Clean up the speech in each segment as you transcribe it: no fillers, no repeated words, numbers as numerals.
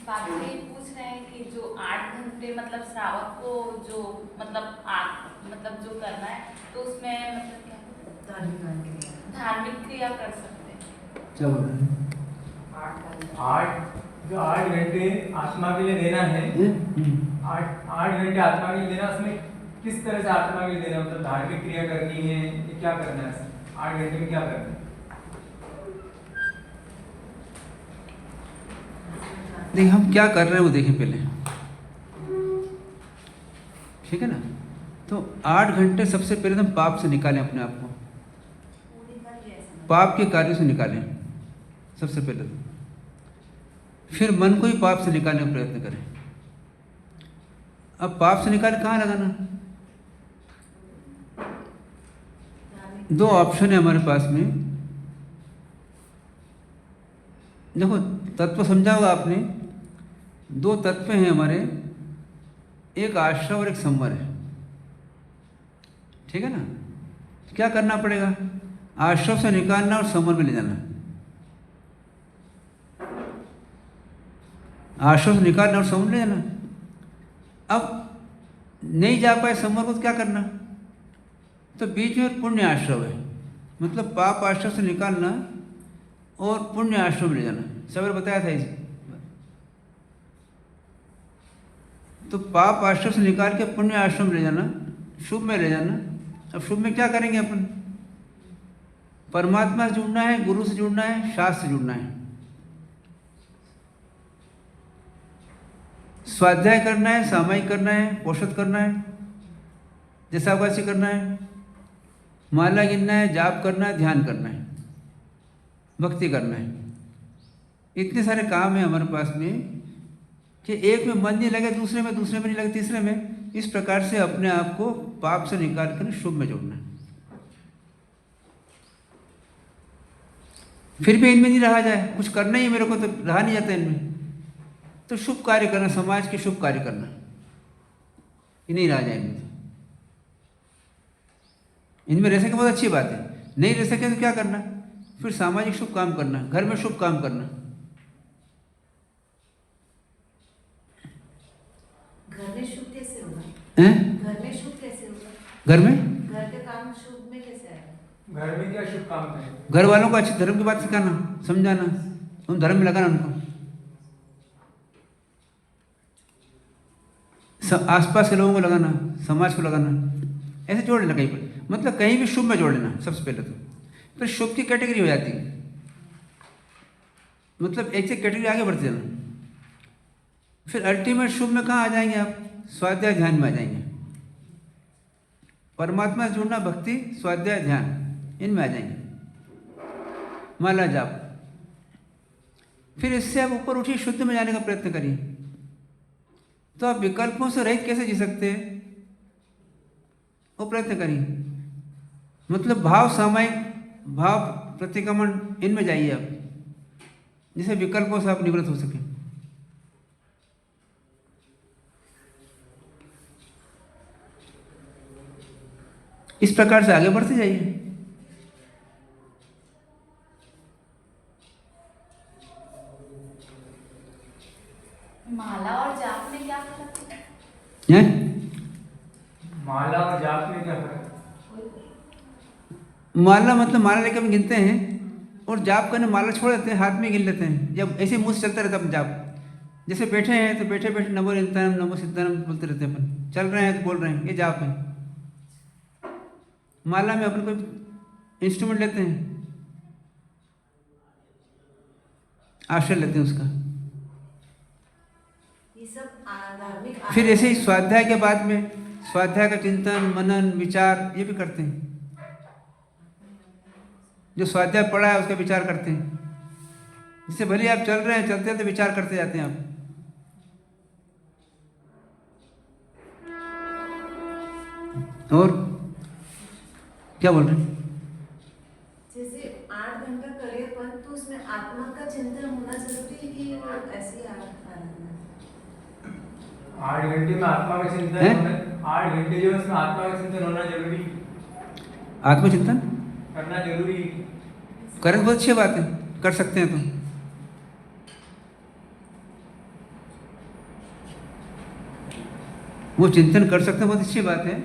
बाबू ये पूछ रहे हैं कि जो 8 घंटे मतलब श्रावक को जो मतलब मतलब जो करना है तो उसमें मतलब क्या धार्मिक क्रिया कर सकते हैं। क्या बोल रहे हैं? 8 घंटे आत्मा के लिए देना है। 8 घंटे आत्मा के लिए देना, उसमें किस तरह से आत्मा के लिए देना, मतलब धार्मिक क्रिया करनी है, ये क्या करना है 8 घंटे में, क्या करना है? देखिए हम क्या कर रहे हैं वो देखें पहले, ठीक है ना। तो 8 घंटे सबसे पहले तो पाप से निकालें अपने आप को, पाप के कार्यों से निकालें सबसे पहले तो। फिर मन को ही पाप से निकालने का प्रयत्न करें। अब पाप से निकाल कहाँ लगाना? दो ऑप्शन है हमारे पास में। देखो तत्व समझा होगा आपने, दो तत्व हैं हमारे, एक आश्रव और एक संवर है, ठीक है ना। क्या करना पड़ेगा? आश्रव से निकालना और संवर में ले जाना। आश्रव से निकालना और संवर में ले जाना। अब नहीं जा पाए संवर को तो क्या करना? तो बीच में पुण्य आश्रव है, मतलब पाप आश्रव से निकालना और पुण्य आश्रम ले जाना। सवेरे बताया था इसे। तो पाप आश्रम से निकाल के पुण्य आश्रम ले जाना, शुभ में ले जाना। अब शुभ में क्या करेंगे अपन? परमात्मा से जुड़ना है, गुरु से जुड़ना है, शास्त्र से जुड़ना है, स्वाध्याय करना है, सामायिक करना है, पोषद करना है, जैसावासी करना है, माला गिनना है, जाप करना है, ध्यान करना है, भक्ति करना है। इतने सारे काम हैं हमारे पास में कि एक में मन नहीं लगे दूसरे में नहीं लगे तीसरे में। इस प्रकार से अपने आप को पाप से निकाल कर शुभ में जोड़ना है। फिर भी इनमें नहीं रहा जाए, कुछ करना ही मेरे को तो रहा नहीं जाता इनमें, तो शुभ कार्य करना, समाज के शुभ कार्य करना, ये नहीं रहा जाए इनमें। इनमें रह सके बहुत अच्छी बात है, नहीं रह सके तो क्या करना? फिर सामाजिक शुभ काम करना, घर में शुभ काम करना। घर में शुभ कैसे होगा? घर में शुभ कैसे होगा? घर में घर के काम शुभ में कैसे आएगा? घर में क्या शुभ काम है? घर वालों को अच्छे धर्म की बात सिखाना, समझाना, उन धर्म में लगाना उनको। आसपास के लोगों को लगाना, समाज को लगाना, ऐसे जोड़ लेना कहीं पर, मतलब कहीं भी शुभ में जोड़ लेना सबसे पहले तो। फिर शुभ की कैटेगरी हो जाती है, मतलब एक से कैटेगरी आगे बढ़ते जाना। फिर अल्टीमेट शुभ में कहाँ आ जाएंगे आप? स्वाध्याय ध्यान में आ जाएंगे। परमात्मा से जुड़ना, भक्ति, स्वाध्याय, ध्यान, इनमें आ जाएंगे, माला जाप। फिर इससे आप ऊपर उठिए, शुद्ध में जाने का प्रयत्न करिए। तो आप विकल्पों से रहित कैसे जी सकते हैं, वो प्रयत्न करिए। मतलब भाव सामायिक, भाव प्रतिक्रमण, इनमें जाइए आप, जिससे विकल्पों से आप निवृत्त हो सकें। इस प्रकार से आगे बढ़ते जाइए। माला और जाप में क्या फर्क हैं? माला और जाप में क्या फर्क? माला मतलब माला लेकर हम गिनते हैं, और जाप करने माला छोड़ देते हैं, हाथ में गिन लेते हैं। जब ऐसे मुंह से चलता रहता है अपन जाप, जैसे बैठे हैं तो बैठे बैठे नमो निरंतरम नमो सिद्धारम बोलते रहते हैं अपन, चल रहे हैं तो बोल रहे हैं, ये जाप है। माला में अपन कोई इंस्ट्रूमेंट लेते हैं, आश्रय लेते हैं उसका। ये सब धार्मिक। फिर ऐसे ही स्वाध्याय के बाद में स्वाध्याय का चिंतन, मनन, विचार, ये भी करते हैं। जो स्वाध्याय पढ़ा है उसका विचार करते हैं, जिससे भले आप चल रहे हैं, चलते हैं तो विचार करते जाते हैं आप। और क्या बोल रहे हैं? जैसे 8 घंटा करे अपन, तो उसमें आत्मा का चिंतन होना जरूरी है कि वो ऐसे ही 8 घंटे में आत्मा का चिंतन होना, 8 घंटे जो है उसमें आत्मा का चिंतन होना जरूरी, आत्मचिंतन करना जरूरी। करें बहुत अच्छी बात है, कर सकते हैं। तो वो चिंतन कर सकते हैं, बहुत अच्छी बात है।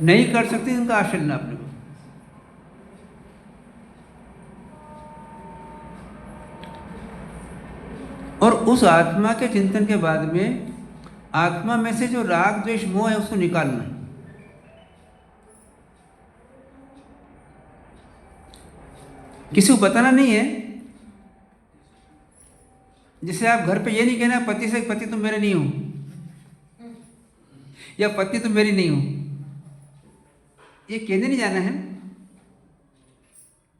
नहीं कर सकते उनका आश्रय लेना अपने को। और उस आत्मा के चिंतन के बाद में आत्मा में से जो राग द्वेष मोह है उसको निकालना। किसी को बताना नहीं है। जैसे आप घर पे ये नहीं कहना पति से, पति तुम मेरे नहीं हो, या पति तुम मेरी नहीं हो, ये कहने नहीं जाना है।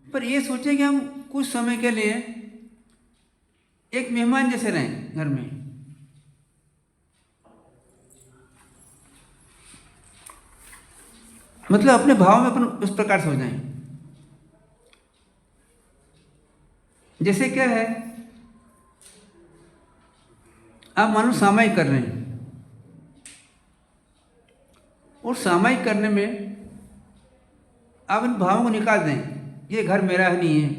पर ये सोचे कि हम कुछ समय के लिए एक मेहमान जैसे रहें घर में। मतलब अपने भाव में अपन उस प्रकार से हो जाएं। जैसे क्या है, आप मानो सामायिक कर रहे हैं, और सामायिक करने में आप इन भावों को निकाल दें। ये घर मेरा नहीं है,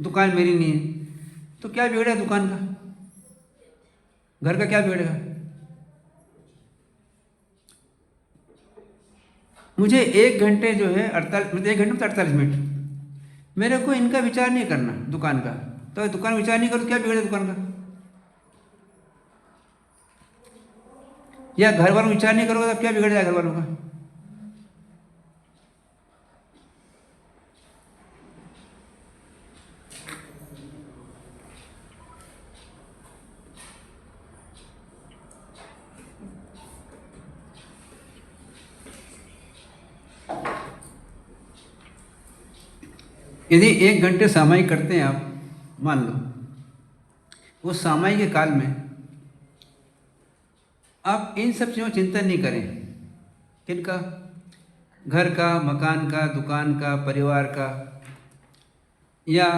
दुकान मेरी नहीं है, तो क्या बिगड़ेगा दुकान का, घर का क्या बिगड़ेगा? मुझे 1 घंटे जो है 1 घंटे में 48 मिनट मेरे को इनका विचार नहीं करना दुकान का। तो दुकान विचार नहीं करो तो क्या बिगड़ेगा दुकान का? या घर वालों विचार नहीं करोगे तो क्या बिगड़ जाएगा घर वालों का? यदि 1 घंटे सामायिक करते हैं आप, मान लो उस सामायिक के काल में आप इन सब चीज़ों चिंतन नहीं करें। किनका? घर का, मकान का, दुकान का, परिवार का, या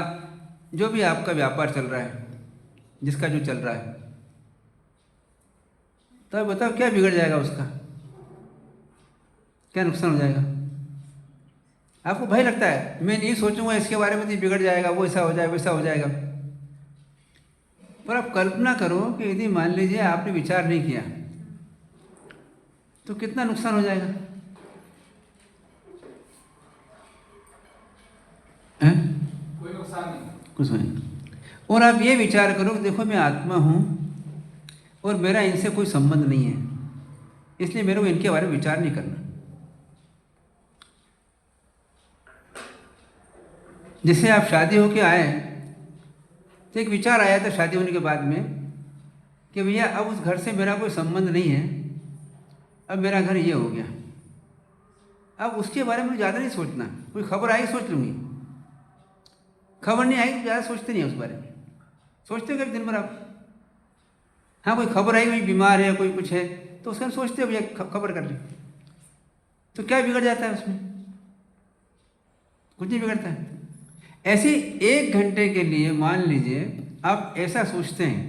जो भी आपका व्यापार चल रहा है, जिसका जो चल रहा है। तो बताओ क्या बिगड़ जाएगा उसका? क्या नुकसान हो जाएगा? आपको भय लगता है, मैं नहीं सोचूंगा इसके बारे में तो बिगड़ जाएगा, वो ऐसा हो जाएगा, वैसा हो जाएगा। पर आप कल्पना करो कि यदि मान लीजिए आपने विचार नहीं किया तो कितना नुकसान हो जाएगा? कोई नुकसान नहीं, कुछ नहीं। और आप ये विचार करो कि देखो मैं आत्मा हूँ और मेरा इनसे कोई संबंध नहीं है, इसलिए मेरे को इनके बारे में विचार नहीं करना। जैसे आप शादी होके आए तो एक विचार आया था शादी होने के बाद में कि भैया अब उस घर से मेरा कोई संबंध नहीं है, अब मेरा घर ये हो गया। अब उसके बारे में ज़्यादा नहीं सोचना, कोई खबर आई सोच लूँगी, खबर नहीं आई तो ज़्यादा सोचते नहीं है उस बारे में। सोचते हो कभी दिन भर आप? हाँ, कोई खबर आई, कोई बीमार है, कोई कुछ है, तो उसका सोचते हो भैया खबर कर ले, तो क्या बिगड़ जाता है उसमें? कुछ नहीं बिगड़ता है। ऐसे 1 घंटे के लिए मान लीजिए आप ऐसा सोचते हैं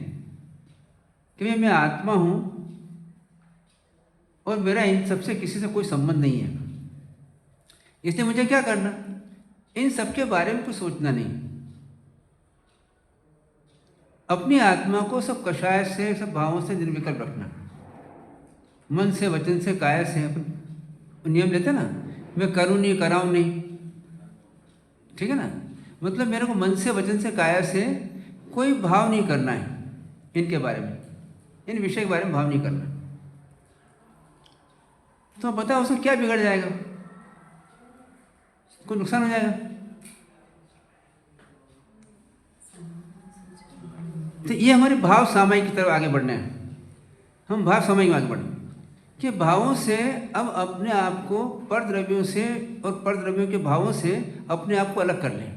कि मैं आत्मा हूँ और मेरा इन सबसे किसी से कोई संबंध नहीं है, इसलिए मुझे क्या करना? इन सबके बारे में कुछ सोचना नहीं। अपनी आत्मा को सब कषाय से, सब भावों से निर्विकल्प रखना। मन से, वचन से, काया से अपन नियम लेते ना, मैं करूँ नहीं, कराऊँ नहीं, ठीक है ना? मतलब मेरे को मन से, वचन से, काया से कोई भाव नहीं करना है इनके बारे में, इन विषय के बारे में भाव नहीं करना। तो बताओ उसको क्या बिगड़ जाएगा? कोई नुकसान हो जाएगा? तो ये हमारे भाव सामायिक की तरफ आगे बढ़ना है। हम भाव सामायिक में आगे बढ़ें कि भावों से अब अपने आप को परद्रव्यों से और परद्रव्यों के भावों से अपने आप को अलग कर लें।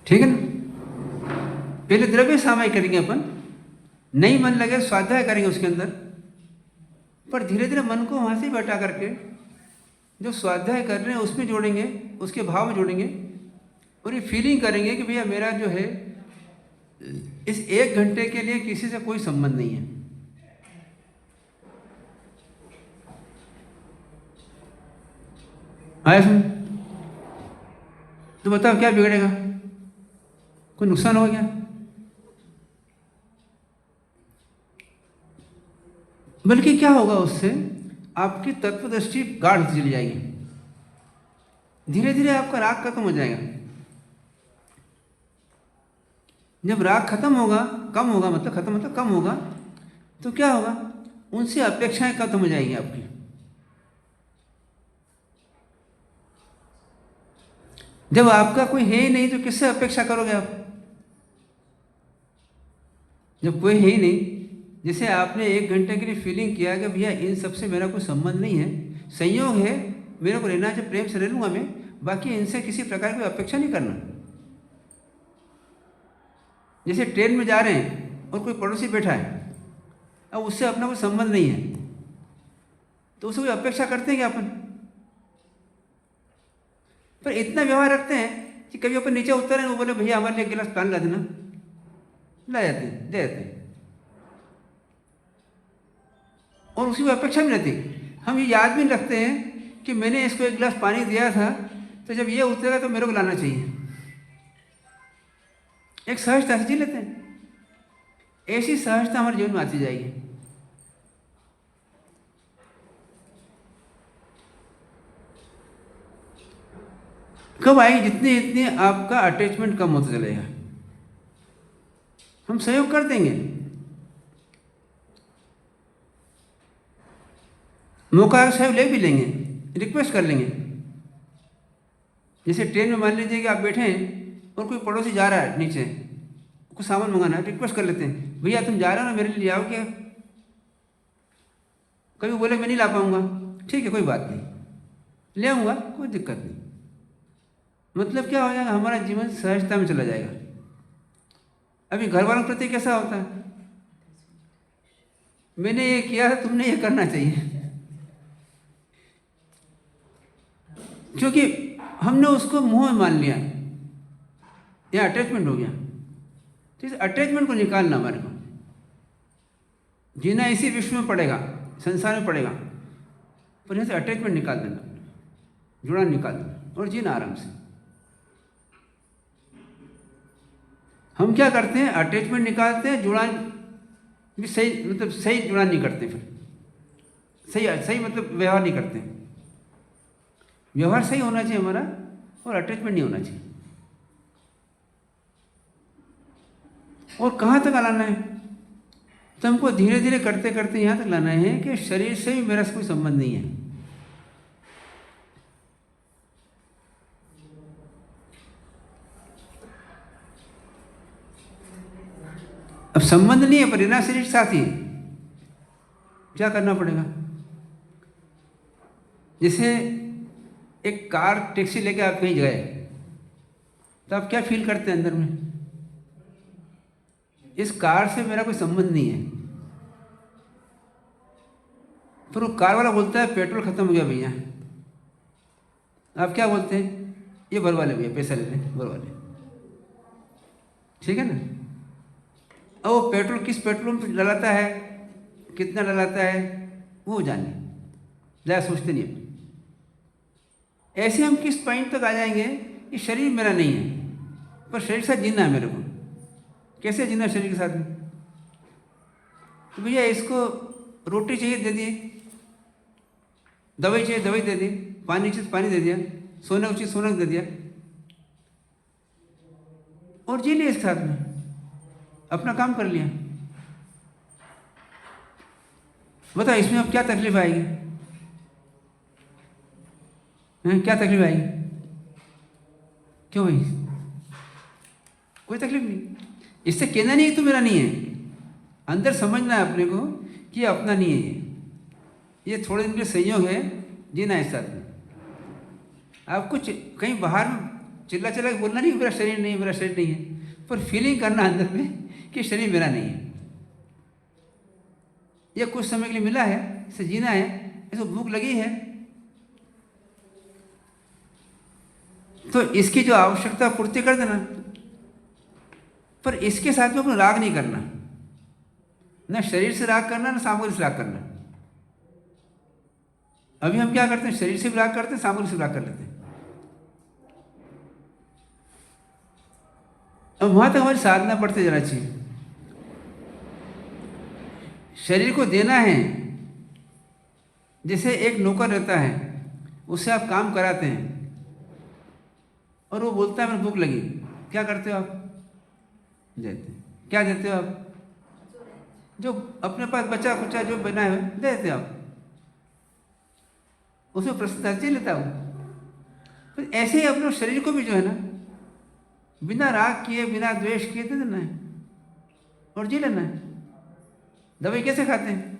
ठीक है ना? पहले द्रव्य सामायिक करेंगे अपन, नहीं मन लगे स्वाध्याय करेंगे उसके अंदर, पर धीरे धीरे मन को वहाँ से बैठा करके जो स्वाध्याय कर रहे हैं उसमें जोड़ेंगे, उसके भाव में जोड़ेंगे, और ये फीलिंग करेंगे कि भैया मेरा जो है इस 1 घंटे के लिए किसी से कोई संबंध नहीं है। आया समझ? तो बताओ क्या बिगड़ेगा? कोई नुकसान हो गया? बल्कि क्या होगा उससे? आपकी तत्वदृष्टि गाढ़ होती चली जाएगी, धीरे धीरे आपका राग खत्म हो जाएगा। जब राग खत्म होगा, कम होगा, मतलब खत्म मतलब कम होगा, तो क्या होगा? उनसे अपेक्षाएं खत्म हो जाएगी आपकी। जब आपका कोई है ही नहीं तो किससे अपेक्षा करोगे आप? जब कोई है ही नहीं, जैसे आपने 1 घंटे के लिए फीलिंग किया कि भैया इन सबसे मेरा कोई संबंध नहीं है, संयोग है, मेरे को रहना चाहिए, प्रेम से रह लूँगा मैं, बाकी इनसे किसी प्रकार की अपेक्षा नहीं करना। जैसे ट्रेन में जा रहे हैं और कोई पड़ोसी बैठा है, अब उससे अपना कोई संबंध नहीं है, तो उससे कोई अपेक्षा करते हैं क्या अपन? पर इतना व्यवहार रखते हैं कि कभी अपन नीचे उतर हैं, वो बोले भैया हमारे लिए एक गिलास पानी ला देना, ला जाते हैं, दे देते हैं, और उसकी कोई अपेक्षा भी नहीं रहती। हम ये याद भी नहीं रखते हैं कि मैंने इसको 1 गिलास पानी दिया था, तो जब ये उतरेगा तो मेरे को लाना चाहिए। एक सहजता से जी लेते हैं। ऐसी सहजता हमारे जीवन में आती जाएगी। कब आएगी? जितने जितने आपका अटैचमेंट कम होता चलेगा। हम सहयोग कर देंगे, मौका सहयोग ले भी लेंगे, रिक्वेस्ट कर लेंगे। जैसे ट्रेन में मान लीजिए कि आप बैठे हैं और कोई पड़ोसी जा रहा है नीचे, कुछ सामान मंगाना है, रिक्वेस्ट कर लेते हैं, भैया तुम जा रहे हो ना, मेरे लिए ले आओ क्या? कभी बोले मैं नहीं ला पाऊंगा, ठीक है कोई बात नहीं, ले आऊँगा, कोई दिक्कत नहीं। मतलब क्या हो जाएगा? हमारा जीवन सहजता में चला जाएगा। अभी घर वालों के प्रति कैसा होता है? मैंने ये किया है, तुमने ये करना चाहिए, क्योंकि हमने उसको मुंह में मान लिया, यह अटैचमेंट हो गया। तो इस अटैचमेंट को निकालना, हमारे को जीना इसी विश्व में पड़ेगा, संसार में पड़ेगा, पर यहाँ से अटैचमेंट निकाल देना, जुड़ान निकाल देना और जीना आराम से। हम क्या करते हैं? अटैचमेंट निकालते हैं, जुड़ान भी सही, मतलब सही जुड़ान नहीं करते, फिर सही मतलब व्यवहार नहीं करते। व्यवहार सही होना चाहिए हमारा, और अटैचमेंट नहीं होना चाहिए। और कहाँ तक लाना है? तो हमको धीरे धीरे करते करते यहाँ तक लाना है कि शरीर से भी मेरा कोई संबंध नहीं है। अब संबंध नहीं है, पर ना शरीर साथी, क्या करना पड़ेगा? जैसे एक कार टैक्सी लेके आप कहीं गए, तो आप क्या फील करते हैं अंदर में? इस कार से मेरा कोई संबंध नहीं है, पर वो कार वाला बोलता है पेट्रोल खत्म हो गया भैया, आप क्या बोलते हैं? ये भरवा ले भैया, पैसा ले लें, भरवा ले, ठीक है ना? अब वो पेट्रोल किस पेट्रोल में डलाता है, कितना डलाता है, वो जाने, ज़्यादा सोचते नहीं है। ऐसे हम किस पॉइंट तक आ जाएंगे कि शरीर मेरा नहीं है, पर शरीर के साथ जीना है मेरे को। कैसे जीना शरीर के साथ में? तो भैया इसको रोटी चाहिए, दे दिए, दवाई चाहिए, दवाई दे दी, पानी चाहिए, पानी दे दिया, सोने को चाहिए, सोना दे दिया, और जी लिया इसके साथ में, अपना काम कर लिया। बताओ इसमें अब क्या तकलीफ आएगी? क्या तकलीफ आएगी? क्यों भाई? कोई तकलीफ नहीं। इससे कहना नहीं कि तू मेरा नहीं है, अंदर समझना है अपने को कि ये अपना नहीं है, ये थोड़े दिन के संयोग है, जीना है इस साथ में। आपको कहीं बाहर चिल्ला चिल्ला के बोलना नहीं मेरा शरीर नहीं है, मेरा शरीर नहीं है, पर फीलिंग करना अंदर में कि शरीर मेरा नहीं है, ये कुछ समय के लिए मिला है, इसे जीना है, इसको भूख लगी है, तो इसकी जो आवश्यकता पूर्ति कर देना, पर इसके साथ में अपना राग नहीं करना, ना शरीर से राग करना, ना सामग्री से राग करना। अभी हम क्या करते हैं? शरीर से भी राग करते हैं, सामग्री से राग कर लेते हैं। और वहाँ तक हमारी साधना बढ़ते जाना चाहिए। शरीर को देना है, जैसे एक नौकर रहता है, उससे आप काम कराते हैं और वो बोलता है मेरे भूख लगी, क्या करते हो आप? देते। क्या देते हो आप? जो अपने पास बचा कुचा जो बना है दे देते आप, उसमें प्रसन्नता से लेता हूँ। तो ऐसे ही अपने शरीर को भी जो है ना, बिना राग किए बिना द्वेष किए दे देना है और जी लेना है। दवाई कैसे खाते हैं?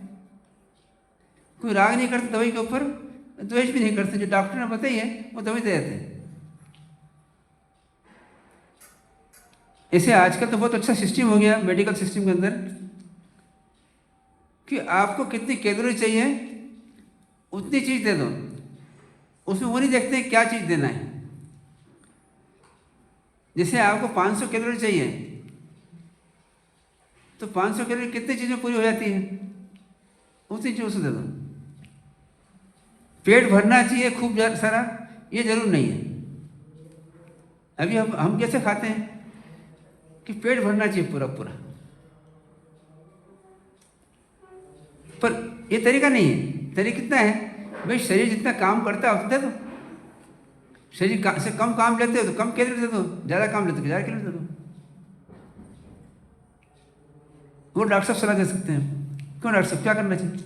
कोई राग नहीं करते दवाई के ऊपर, द्वेष भी नहीं करते, जो डॉक्टर ने बताई है वो दवाई दे देते हैं। ऐसे आजकल तो बहुत अच्छा सिस्टम हो गया मेडिकल सिस्टम के अंदर कि आपको कितनी कैलोरी चाहिए उतनी चीज़ दे दो, उसमें वो नहीं देखते हैं क्या चीज़ देना है। जैसे आपको 500 कैलोरी चाहिए तो 500 कैलोरी कितनी चीज़ें पूरी हो जाती है, उतनी चीज़ उसे दे दो। पेट भरना चाहिए खूब सारा, ये जरूर नहीं है। अभी हम कैसे खाते हैं कि पेट भरना चाहिए पूरा पूरा, पर ये तरीका नहीं है। तरीका कितना है भाई, शरीर जितना काम करता है उतना दे दो। शरीर से कम काम लेते हो तो कम कैलोरी दे दो, ज़्यादा काम लेते हो ज़्यादा कैलोरी दे दो। वो डॉक्टर साहब सलाह दे सकते हैं। क्यों डॉक्टर साहब, क्या करना चाहिए?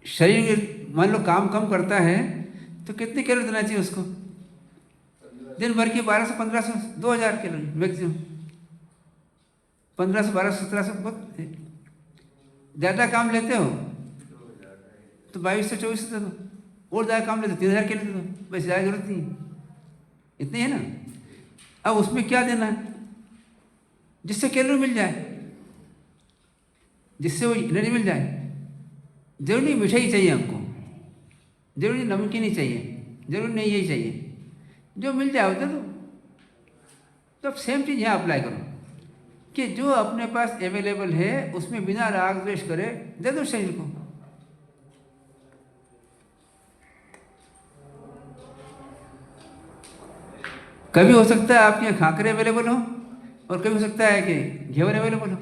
शरीर मान लो काम कम करता है तो कितनी कैलोरी देना चाहिए उसको? दिन भर की 1200, 1500, 2000 कैलोरी मैक्सिमम। 1500, 1200, 1700 बहुत। ज़्यादा काम लेते हो तो 2200, 2400 दे दो, और ज़्यादा काम लेते हो 3000 कैलोरी दे दो, बस ज़्यादा जरूरत नहीं है, इतनी है ना। अब उसमें क्या देना है जिससे कैलोरी मिल जाए, जिससे वो एनर्जी मिल जाए। जरूरी नहीं मिठाई चाहिए हमको, जरूरी नमकीन ही चाहिए, जरूरी नहीं यही चाहिए, जो मिल जाए उधर दो। तो अब सेम चीज़ यहाँ अप्लाई करो कि जो अपने पास अवेलेबल है उसमें बिना राग द्वेष करे दे दो शरीर को। कभी हो सकता है आपके यहाँ खाकरे अवेलेबल हो और कभी हो सकता है कि घेवर अवेलेबल हो।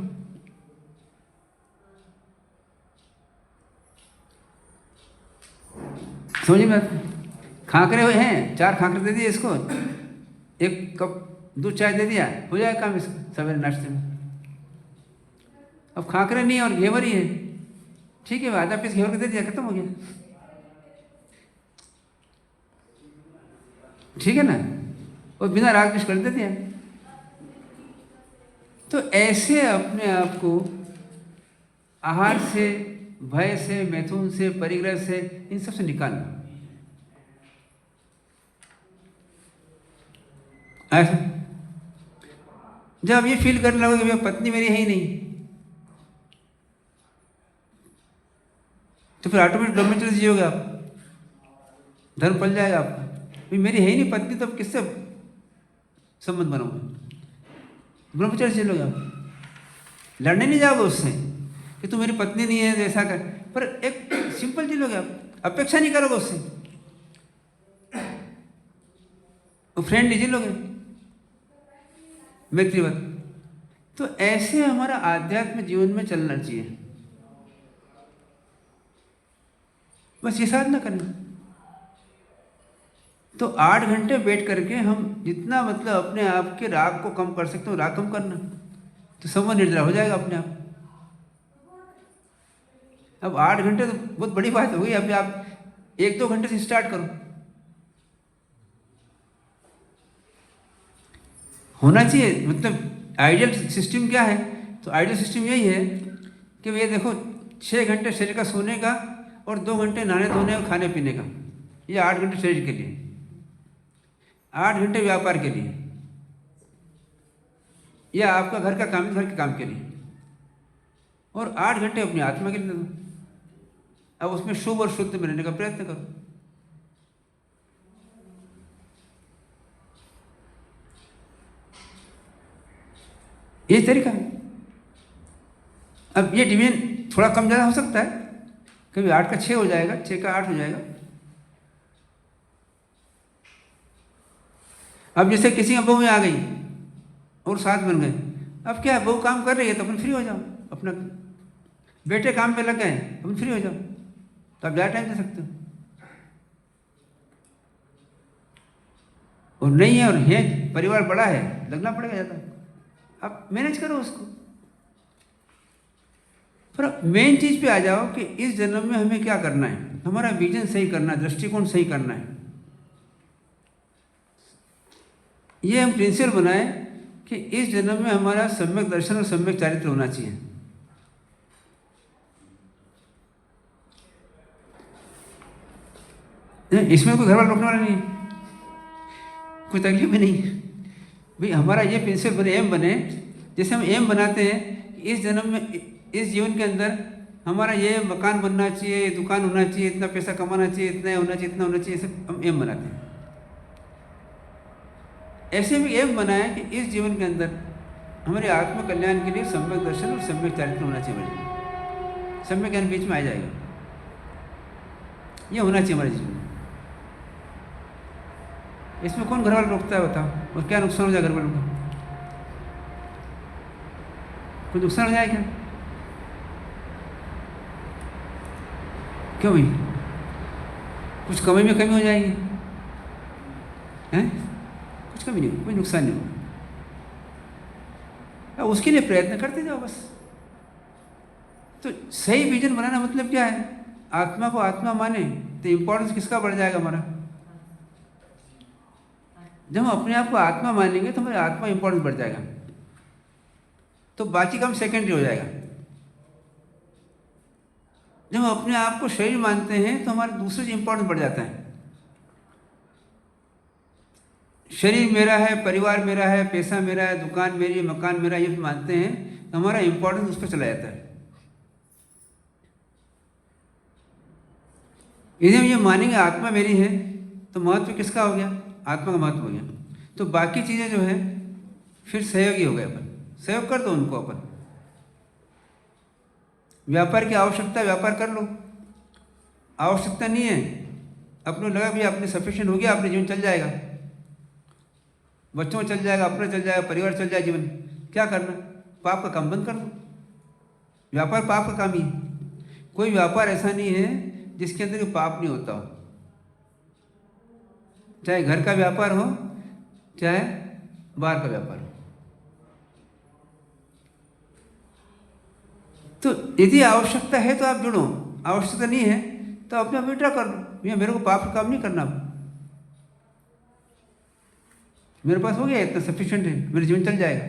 समझिए बात, खाकरे हुए हैं, 4 खाकरे दे दिए इसको, 1 कप दूध चाय दे दिया, हो जाएगा काम इसका सवेरे नाश्ते में। अब खाकरे नहीं और घेवर ही है, ठीक है, आधा पीस घेवर का दे दिया, खत्म हो गया, ठीक है ना, और बिना राग द्वेष कर दे दिया। तो ऐसे अपने आप को आहार से, भय से, मैथुन से, परिग्रह से, इन सब से निकालना। ऐसा जब ये फील करने लगोगे कि पत्नी मेरी है ही नहीं, तो फिर ऑटोमेटिक ब्रह्मचर्य जियोगे आप, धर्म पल जाएगा आपका। भाई मेरी है ही नहीं पत्नी, तो अब किससे संबंध बनाऊंगा? ब्रह्मचर्य जियोगे आप, लड़ने नहीं जाओगे उससे कि तू मेरी पत्नी नहीं है तो ऐसा कर, पर एक सिंपल जी लोगे आप, अपेक्षा नहीं करोगे उससे, वो फ्रेंड जी लोगे व्यक्तिगत। तो ऐसे हमारा आध्यात्मिक जीवन में चलना चाहिए, बस ये साधना करना। तो 8 घंटे बैठ करके हम जितना मतलब अपने आप के राग को कम कर सकते हो, राग कम करना, तो सब निर्जरा हो जाएगा अपने आप। अब 8 घंटे तो बहुत बड़ी बात हो गई, अभी आप 1-2 घंटे से स्टार्ट करो। होना चाहिए, मतलब आइडियल सिस्टम क्या है? तो आइडियल सिस्टम यही है कि भैया देखो 6 घंटे शरीर का सोने का और 2 घंटे नहाने धोने और खाने पीने का, ये 8 घंटे शरीर के लिए, 8 घंटे व्यापार के लिए, या आपका घर का काम, घर के काम के लिए, और 8 घंटे अपनी आत्मा के लिए दो। अब उसमें शुभ और शुद्ध में रहने का प्रयत्न करो। ये तरीका है। अब ये डिवीजन थोड़ा कम ज़्यादा हो सकता है, कभी 8 का 6 हो जाएगा, 6 का 8 हो जाएगा। अब जैसे किसी की बहू में आ गई और 7 बन गए। अब क्या है, बहू काम कर रही है तो अपन फ्री हो जाओ, अपना बेटे काम पे लग गए अपन फ्री हो जाओ, तो आप ज़्यादा टाइम दे सकते हो। और नहीं है और है, परिवार बड़ा है, लगना पड़ेगा ज़्यादा, आप मैनेज करो उसको। पर मेन चीज़ पे आ जाओ कि इस जन्म में हमें क्या करना है, हमारा विजन सही करना है, दृष्टिकोण सही करना है। ये हम प्रिंसिपल बनाए कि इस जन्म में हमारा सम्यक दर्शन और सम्यक चारित्र होना चाहिए। इसमें कोई घर वाला रोकने वाला नहीं है, कोई तकलीफ भी नहीं है भाई। हमारा ये प्रिंसिपल बने, एम बने, जैसे हम एम बनाते हैं कि इस जन्म में, इस जीवन के अंदर हमारा ये मकान बनना चाहिए, दुकान होना चाहिए, इतना पैसा कमाना चाहिए, इतना होना चाहिए, इतना होना चाहिए, ऐसे हम एम बनाते हैं। ऐसे भी एम बनाए कि इस जीवन के अंदर हमारे आत्म कल्याण के लिए सम्यक दर्शन और सम्यक चारित्र होना चाहिए हमारे जीवन। सम्यक ज्ञान बीच में आ जाएगा, ये होना चाहिए हमारे जीवन में। इसमें कौन घर वाला रोकता है बताओ, और क्या नुकसान हो जाए घर वालों का? कोई नुकसान हो जाए क्या? क्यों भाई, कुछ कमाई में कमी हो जाएगी हैं? कुछ कमी नहीं, कोई नुकसान नहीं होगा, उसके लिए प्रयत्न करते जाओ बस। तो सही विजन बनाना मतलब क्या है, आत्मा को आत्मा माने तो इम्पोर्टेंस किसका बढ़ जाएगा हमारा। जब हम अपने आप को आत्मा मानेंगे तो हमारी आत्मा इंपॉर्टेंस बढ़ जाएगा, तो बाकी काम सेकेंडरी हो जाएगा। जब हम अपने आप को शरीर मानते हैं तो हमारा दूसरे से इंपॉर्टेंस बढ़ जाता है। शरीर मेरा है, परिवार मेरा है, पैसा मेरा है, दुकान मेरी है, मकान मेरा, ये मानते हैं तो हमारा इंपॉर्टेंस उस पर चला जाता है। यदि हम ये मानेंगे आत्मा मेरी है तो महत्व किसका हो गया, आत्मा का महत्व हो गया। तो बाकी चीज़ें जो है फिर सहयोगी हो गए, अपन सहयोग कर दो उनको। अपन व्यापार की आवश्यकता, व्यापार कर लो, आवश्यकता नहीं है, अपने लगा भी अपने सफिशिएंट हो गया, अपने जीवन चल जाएगा, बच्चों चल जाएगा, अपना चल जाएगा, परिवार चल जाएगा, जीवन क्या करना, पाप का काम बंद कर दो। व्यापार पाप का काम ही है, कोई व्यापार ऐसा नहीं है जिसके अंदर कोई पाप नहीं होता हो। चाहे घर का व्यापार हो, चाहे बाहर का व्यापार हो। तो यदि आवश्यकता है तो आप जुड़ो, आवश्यकता नहीं है तो अपने आप विड्रॉ कर लो। भैया मेरे को पाप का काम नहीं करना, मेरे पास हो गया इतना सफिशिएंट है, मेरा जीवन चल जाएगा।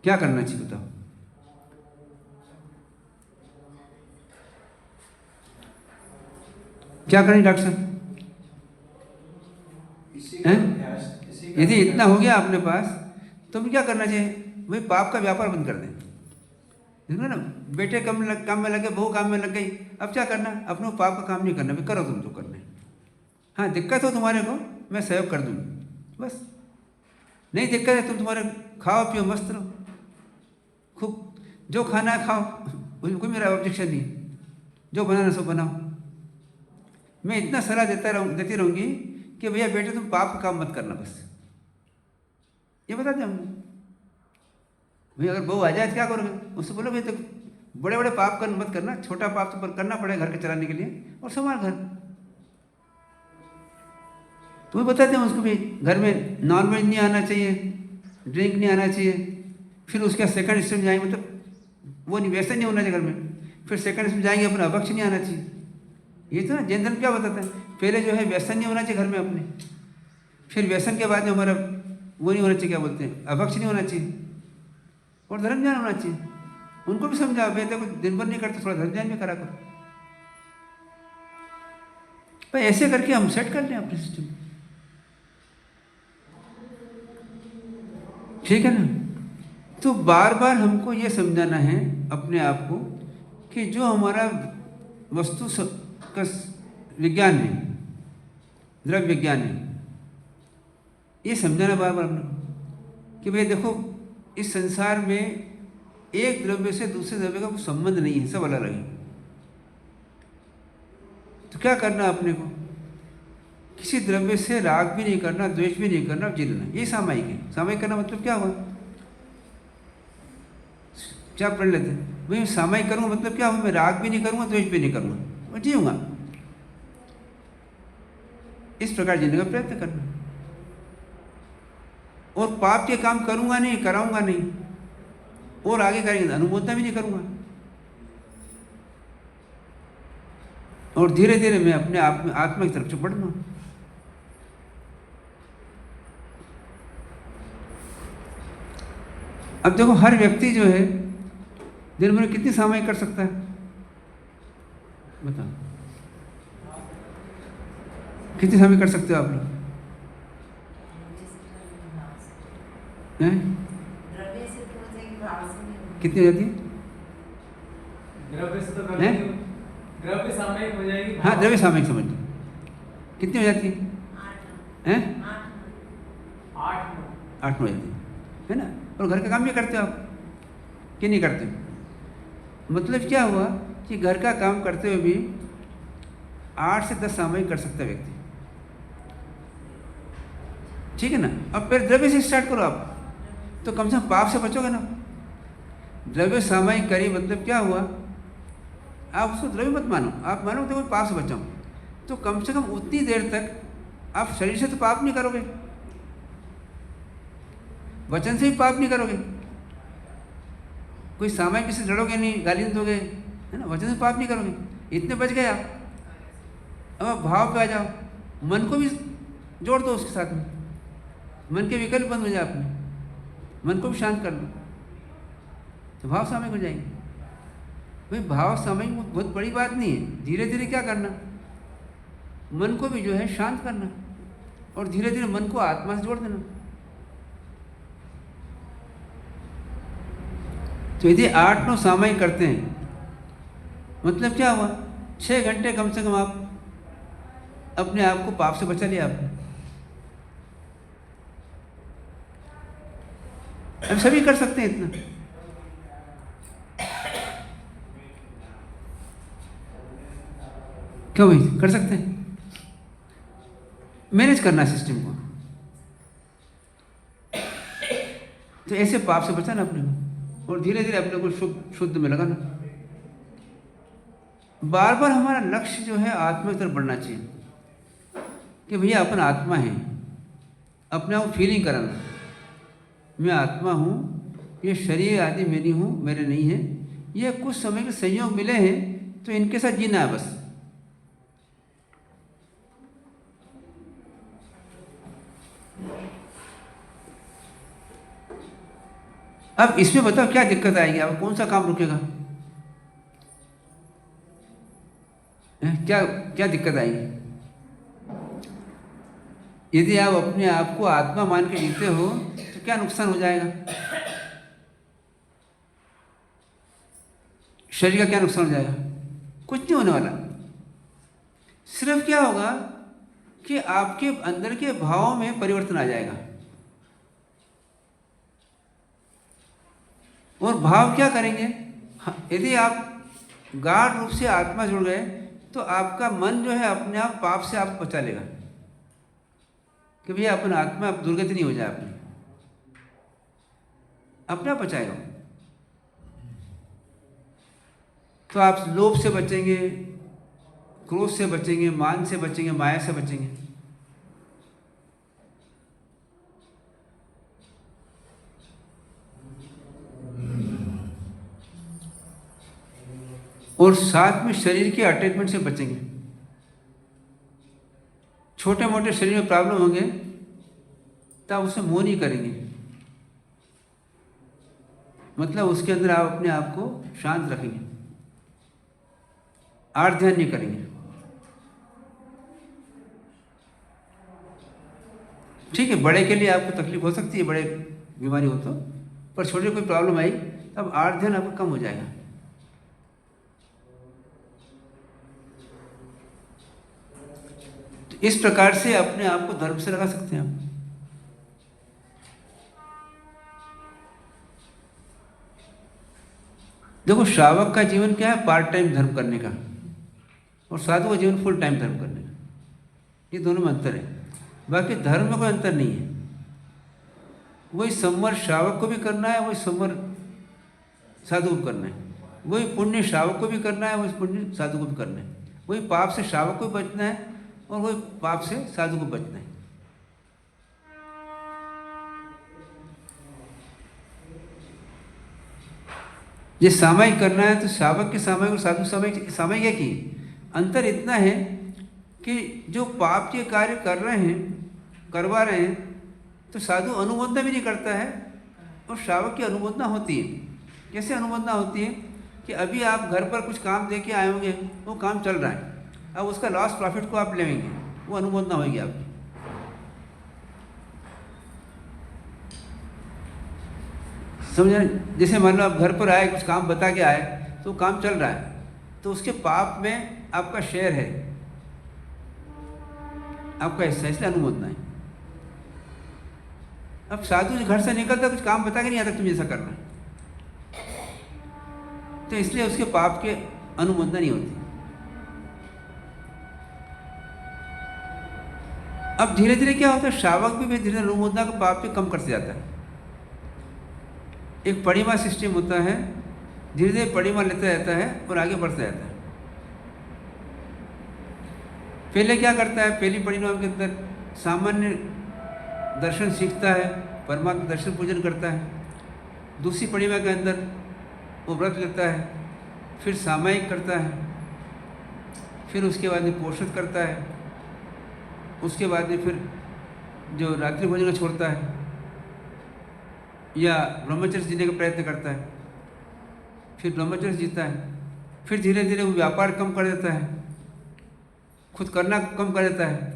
क्या करना चाहिए बताओ? क्या करें डॉक्टर साहब? यदि इतना हो गया अपने पास तो क्या करना चाहिए भाई? पाप का व्यापार बंद कर दें, देखो ना, बेटे काम में लगे, बहू काम में लग गई, अब क्या करना, अपने पाप का काम नहीं करना, करो तुम जो करना है। हाँ दिक्कत हो तुम्हारे को, मैं सहयोग कर दूँगी, बस। नहीं दिक्कत है, तुम तुम्हारे खाओ पियो मस्त रहो, खूब जो खाना है खाओ, कोई मेरा ऑब्जेक्शन नहीं, जो बनाना सो बनाओ। मैं इतना सलाह देती रहूँगी कि भैया बेटे तुम पाप का काम मत करना, बस ये बता दें हम। भैया अगर बहू आ जाए तो क्या करोगे, उससे बोलो भाई तो बड़े बड़े पाप कर मत करना, छोटा पाप तो करना पड़ेगा घर के चलाने के लिए, और संभाल घर। तुम्हें बताते हैं उसको भी घर में नॉनवेज नहीं आना चाहिए, ड्रिंक नहीं आना चाहिए, फिर उसके सेकंड स्टेप जाएंगे, मतलब वो नहीं, वैसा नहीं होना चाहिए घर में। फिर सेकंड स्टेप जाएंगे अपना अभक्ष नहीं आना चाहिए। ये तो ना जैन धर्म क्या बताता है, पहले जो है व्यसन नहीं होना चाहिए घर में अपने, फिर व्यसन के बाद में हमारा वो नहीं होना चाहिए, क्या बोलते हैं, अभक्ष नहीं होना चाहिए, और धर्म ज्ञान होना चाहिए। उनको भी समझाओ, बेटे को दिन भर नहीं करते, थोड़ा धर्म ज्ञान भी करा करो। भाई ऐसे करके हम सेट कर लें अपने सिस्टम, ठीक है ना। तो बार बार हमको ये समझाना है अपने आप को कि जो हमारा वस्तु का विज्ञान है, द्रव्य विज्ञान है, ये समझाना बार बार हमने कि भाई देखो इस संसार में एक द्रव्य से दूसरे द्रव्य का कोई संबंध नहीं है, सब अलग है। तो क्या करना अपने को किसी द्रव्य से राग भी नहीं करना, द्वेष भी नहीं करना, जीतना, ये सामायिक है। सामायिक करना मतलब क्या हुआ? क्या पढ़ लेते हैं भाई, सामायिक करूँगा मतलब क्या हुआ? मैं राग भी नहीं करूँगा, द्वेष भी नहीं करूँगा, मैं जीऊँगा। इस प्रकार जीने का प्रयत्न करना। और पाप के काम करूँगा नहीं, कराऊँगा नहीं, और आगे करेंगे अनुमोदना भी नहीं करूँगा। और धीरे धीरे मैं अपने आप में आत्मा की तरफ से बढ़ना। अब देखो, हर व्यक्ति जो है दिन भर में कितनी सामायिक कर सकता है? बताओ, कितनी सामायिक कर सकते हो आप लोग? द्रव्य से तो हो जाएगी, भाव से नहीं होगी। कितनी हो जाती है? द्रव्य से तो करते हैं? हो, द्रव्य सामयिक हो जाएगी। हाँ, द्रव्य सामायिक समझ लो। कितनी हो जाती है? 8 हैं? 8 8 हो जाती है ना? और घर का काम भी करते हो आप कि नहीं करते हो? मतलब क्या हुआ कि घर का काम करते हुए भी 8 से 10 सामायिक कर सकता है व्यक्ति। ठीक है ना? अब फिर द्रव्य से स्टार्ट करो आप, तो कम से कम पाप से बचोगे ना। द्रव्य सामायिक करी मतलब क्या हुआ? आप उसको द्रव्य मत मानो, आप मानो तो मैं पाप से बचाऊं, तो कम से कम उतनी देर तक आप शरीर से तो पाप नहीं करोगे, वचन से भी पाप नहीं करोगे, कोई सामायिक से लड़ोगे नहीं, गाली नहीं दोगे, है ना, वचन से पाप नहीं करोगे, इतने बच गए आप। अब आप भाव पे आ जाओ, मन को भी जोड़ दो उसके साथ में, मन के विकल्प बंद हो जाए अपने, मन को भी शांत कर लो, तो भाव सामायिक हो जाएंगे। भाई भाव सामायिक बहुत बड़ी बात नहीं है। धीरे धीरे क्या करना, मन को भी जो है शांत करना, और धीरे धीरे मन को आत्मा से जोड़ देना। तो यदि 8-9 सामायिक करते हैं, मतलब क्या हुआ? 6 घंटे कम से कम आप अपने आप को पाप से बचा लिया आपने। अब सभी कर सकते हैं इतना। क्यों भाई, कर सकते हैं? मैनेज करना सिस्टम को, तो ऐसे पाप से बचाना अपने को, और धीरे धीरे अपने को शुद्ध में लगाना। बार बार हमारा लक्ष्य जो है आत्मा की तरफ बढ़ना चाहिए, कि भैया अपन आत्मा है, अपने आप फीलिंग कराना, मैं आत्मा हूँ, ये शरीर आदि मेरी हूँ, मेरे नहीं है, ये कुछ समय के संयोग मिले हैं तो इनके साथ जीना है बस। अब इसमें बताओ क्या दिक्कत आएगी? अब कौन सा काम रुकेगा? क्या क्या दिक्कत आएगी? यदि आप अपने आप को आत्मा मान के जीते हो तो क्या नुकसान हो जाएगा? शरीर का क्या नुकसान हो जाएगा? कुछ नहीं होने वाला। सिर्फ क्या होगा कि आपके अंदर के भावों में परिवर्तन आ जाएगा। और भाव क्या करेंगे? यदि आप गाढ़ रूप से आत्मा जुड़ गए तो आपका मन जो है अपने आप पाप से आप बचा लेगा, कि भैया अपन आत्मा अब दुर्गति नहीं हो जाए, अपने आप बचाएगा। तो आप लोभ से बचेंगे, क्रोध से बचेंगे, मान से बचेंगे, माया से बचेंगे। और साथ में शरीर के अटैचमेंट से बचेंगे। छोटे मोटे शरीर में प्रॉब्लम होंगे तब उसे मोह नहीं करेंगे, मतलब उसके अंदर आप अपने आप को शांत रखेंगे, आर्त ध्यान नहीं करेंगे। ठीक है, बड़े के लिए आपको तकलीफ हो सकती है, बड़े बीमारी हो तो, पर छोटे कोई प्रॉब्लम आई तब आर्त ध्यान आपका कम हो जाएगा। तो इस प्रकार से अपने आप को धर्म से लगा सकते हैं आप। देखो, श्रावक का जीवन क्या है? पार्ट टाइम धर्म करने का, और साधु का जीवन फुल टाइम धर्म करने का। ये दोनों में अंतर है। बाकी धर्म में कोई अंतर नहीं है। वही संवर श्रावक को भी करना है, वही संवर साधु को करना है। वही पुण्य श्रावक को भी करना है, वही पुण्य साधु को भी करना है। वही पाप से श्रावक को भी बचना है और वही पाप से साधु को बचना है। ये सामायिक करना है तो श्रावक के सामायिक और साधु सामायिक सामायिक है कि अंतर इतना है कि जो पाप के कार्य कर रहे हैं, करवा रहे हैं, तो साधु अनुमोदना भी नहीं करता है और श्रावक की अनुमोदना होती है। कैसे अनुमोदना होती है कि अभी आप घर पर कुछ काम दे के आए होंगे, वो काम चल रहा है, अब उसका लॉस प्रॉफिट को आप लेंगे, वो अनुमोदना होगी आपकी। समझ? जैसे मान लो आप घर पर आए, कुछ काम बता के आए, तो काम चल रहा है, तो उसके पाप में आपका शेयर है, आपका हिस्सा, इसलिए अनुमोदना है। अब साधु घर से निकलता कुछ काम बता के नहीं आता तुम्हें ऐसा करना, तो इसलिए उसके पाप के अनुमोदना नहीं होती। अब धीरे धीरे क्या होता है, श्रावक भी धीरे धीरे अनुमोदना का पाप भी कम करते जाता है। एक परिमा सिस्टम होता है, धीरे धीरे परिमा लेता रहता है और आगे बढ़ता रहता है। पहले क्या करता है, पहली परिमा के अंदर सामान्य दर्शन सीखता है, परमात्मा दर्शन पूजन करता है। दूसरी परिमा के अंदर वो व्रत लेता है, फिर सामायिक करता है, फिर उसके बाद में पोषण करता है, उसके बाद में फिर जो रात्रि भोजन को छोड़ता है या ब्रह्मचर्य जीने का प्रयत्न करता है, फिर ब्रह्मचर्य जीता है, फिर धीरे धीरे वो व्यापार कम कर देता है, खुद करना कम कर देता है,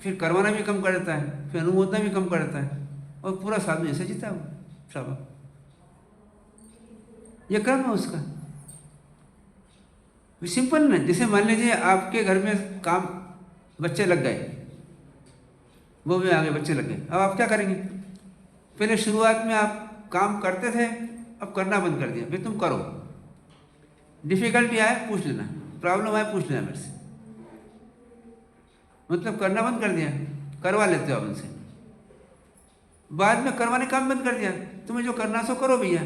फिर करवाना भी कम कर देता है, फिर अनुमोदना भी कम कर देता है, और पूरा साधु ऐसे जीता है वो श्रावक। ये क्रम है उसका। सिंपल ना, जैसे मान लीजिए आपके घर में काम बच्चे लग गए, वो भी आ गए, बच्चे लग गए, अब आप क्या करेंगे? पहले शुरुआत में आप काम करते थे, अब करना बंद कर दिया, फिर तुम करो। डिफिकल्टी आए पूछ लेना, प्रॉब्लम आए पूछ लेना मेरे से, मतलब करना बंद कर दिया, करवा लेते हो आप उनसे। बाद में करवाने काम बंद कर दिया, तुम्हें जो करना सो करो भैया,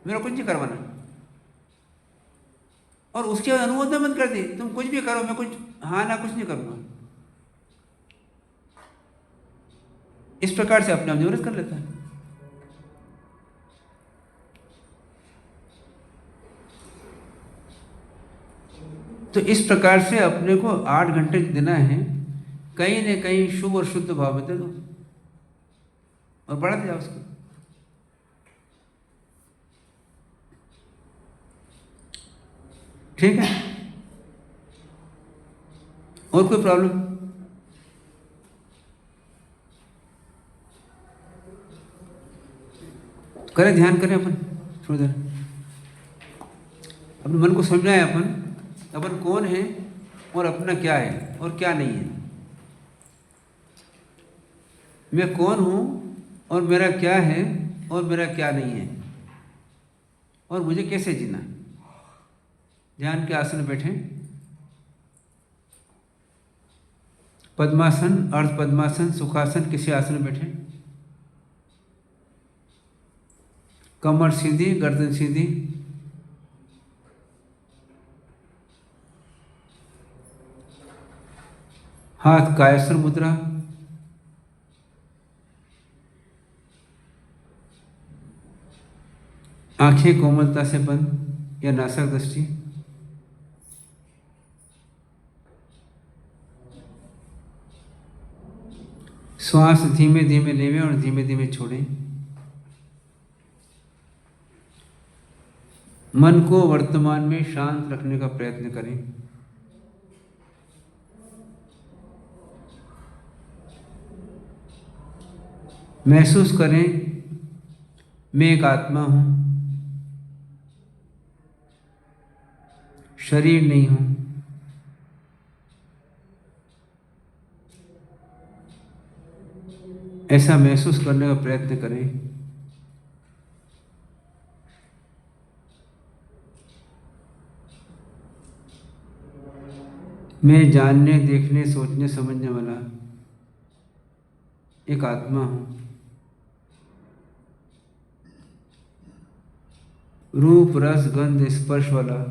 मेरा कुछ नहीं करवाना। और उसके बाद अनुमोदन बंद कर दी, तुम कुछ भी करो, मैं कुछ हाँ ना कुछ नहीं करूँगा। इस प्रकार से अपने आप निवृत्त कर लेता है। तो इस प्रकार से अपने को 8 घंटे देना है, कहीं न कहीं शुभ और शुद्ध भाव में दे दो और बढ़ा दिया उसको। ठीक है? और कोई प्रॉब्लम? करें, ध्यान करें अपन थोड़ी देर, अपने मन को समझना है अपन कौन है और अपना क्या है और क्या नहीं है। मैं कौन हूँ और मेरा क्या है और मेरा क्या नहीं है, और मुझे कैसे जीना। ध्यान के आसन में बैठें, पद्मासन, अर्ध पद्मासन, सुखासन, किसी आसन में बैठें। कमर सीधी, गर्दन सीधी, हाथ कायस्थ मुद्रा, आंखें कोमलता से बंद या नासक दृष्टि। श्वास धीमे धीमे लेवें और धीमे धीमे छोड़ें। मन को वर्तमान में शांत रखने का प्रयत्न करें। महसूस करें, मैं एक आत्मा हूं, शरीर नहीं हूं। ऐसा महसूस करने का प्रयत्न करें। मैं जानने, देखने, सोचने, समझने वाला एक आत्मा हूँ। रूप, रस, गंध, स्पर्श वाला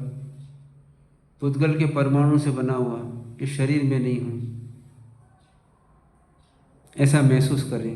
पुद्गल के परमाणु से बना हुआ इस शरीर में नहीं हूँ, ऐसा महसूस करें।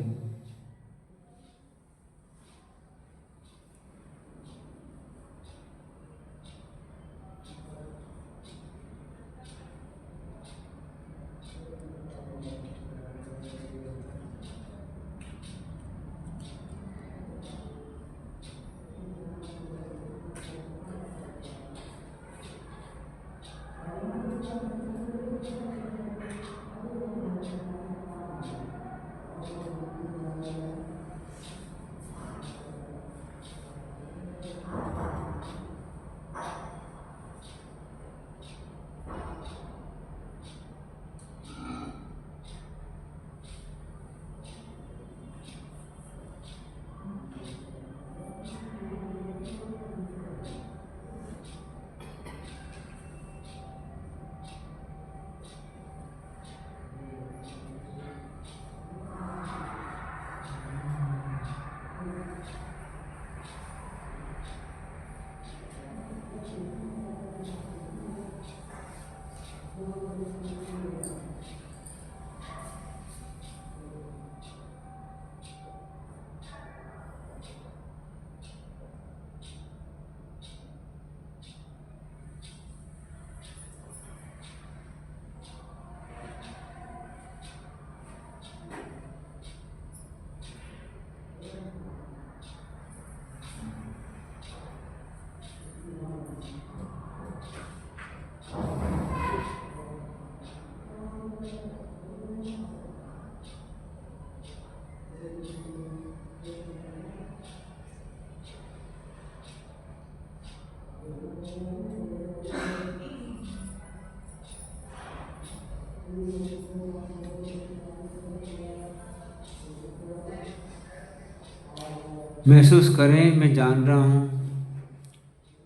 महसूस करें, मैं जान रहा हूँ,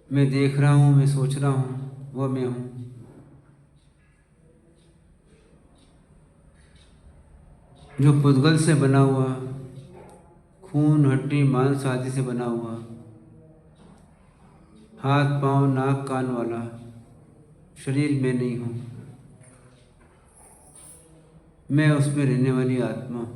मैं देख रहा हूँ, मैं सोच रहा हूँ, वह मैं हूँ। जो पुद्गल से बना हुआ, खून, हड्डी, मांस आदि से बना हुआ, हाथ, पांव, नाक, कान वाला शरीर में नहीं हूँ, मैं उसमें रहने वाली आत्मा हूँ।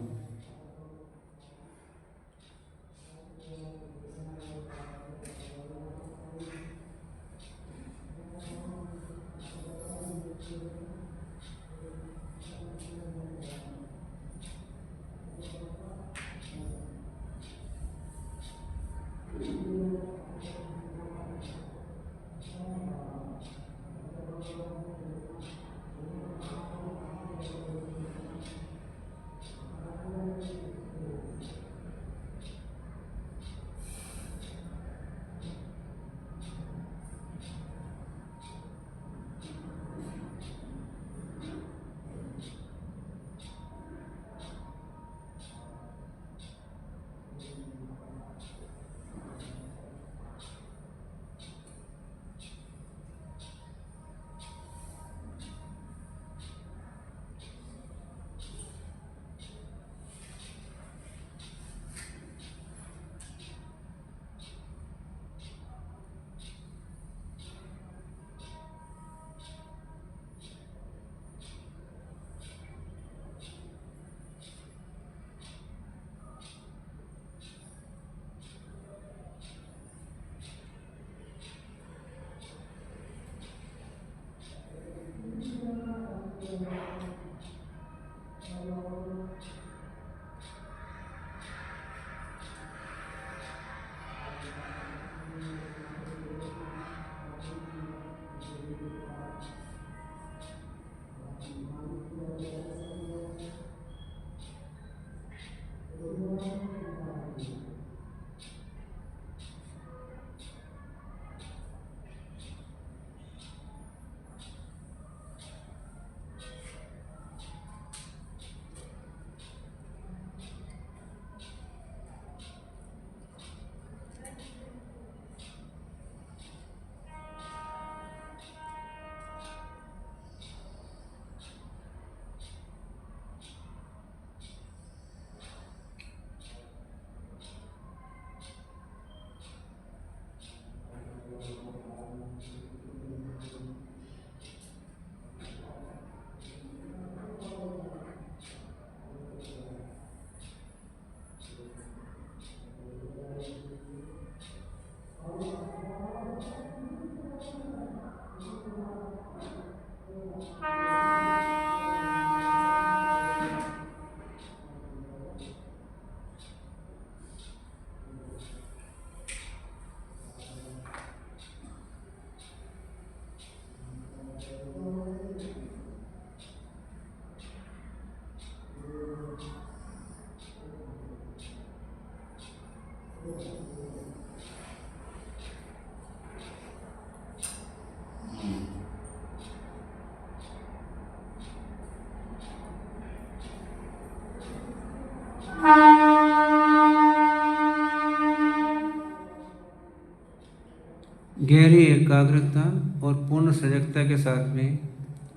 गहरी एकाग्रता और पूर्ण सजगता के साथ में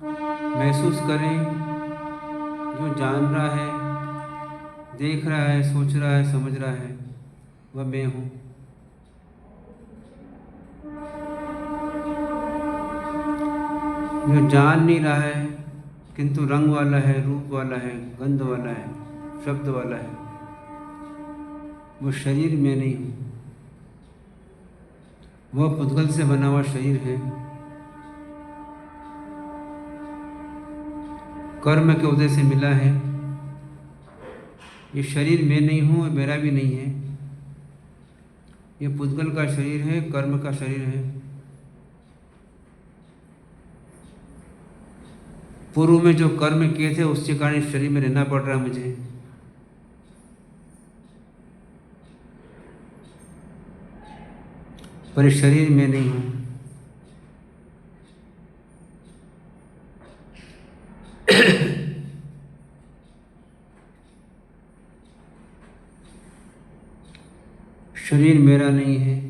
महसूस करें जो जान रहा है, देख रहा है, सोच रहा है, समझ रहा है, वह मैं हूँ। जो जान नहीं रहा है किंतु रंग वाला है, रूप वाला है, गंध वाला है, शब्द वाला है, वो शरीर मैं नहीं हूँ। वह पुद्गल से बना हुआ शरीर है। कर्म के उदय से मिला है। ये शरीर मैं नहीं हूँ, मेरा भी नहीं है। ये पुद्गल का शरीर है, कर्म का शरीर है। पूर्व में जो कर्म किए थे उसके कारण इस शरीर में रहना पड़ रहा है मुझे। पर इस शरीर में नहीं हूँ। शरीर मेरा नहीं है।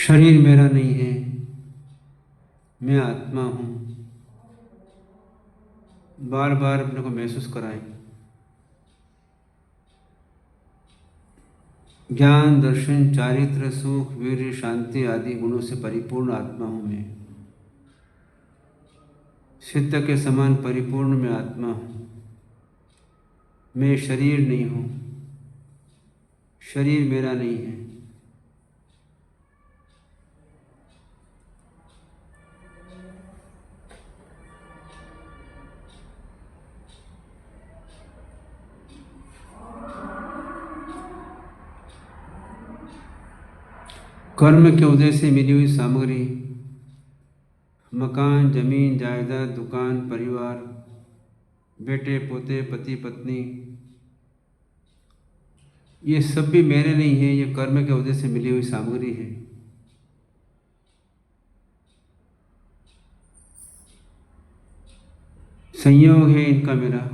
शरीर मेरा नहीं है, मैं आत्मा हूँ। बार बार अपने को महसूस कराएं। ज्ञान, दर्शन, चारित्र, सुख, वीर्य, शांति आदि गुणों से परिपूर्ण आत्मा हूँ मैं। सिद्ध के समान परिपूर्ण मैं आत्मा हूँ। मैं शरीर नहीं हूँ। शरीर मेरा नहीं है। कर्म के उदय से मिली हुई सामग्री, मकान, जमीन, जायदाद, दुकान, परिवार, बेटे, पोते, पति, पत्नी, ये सब भी मेरे नहीं है, ये कर्म के उदय से मिली हुई सामग्री है। संयोग है इनका मेरा।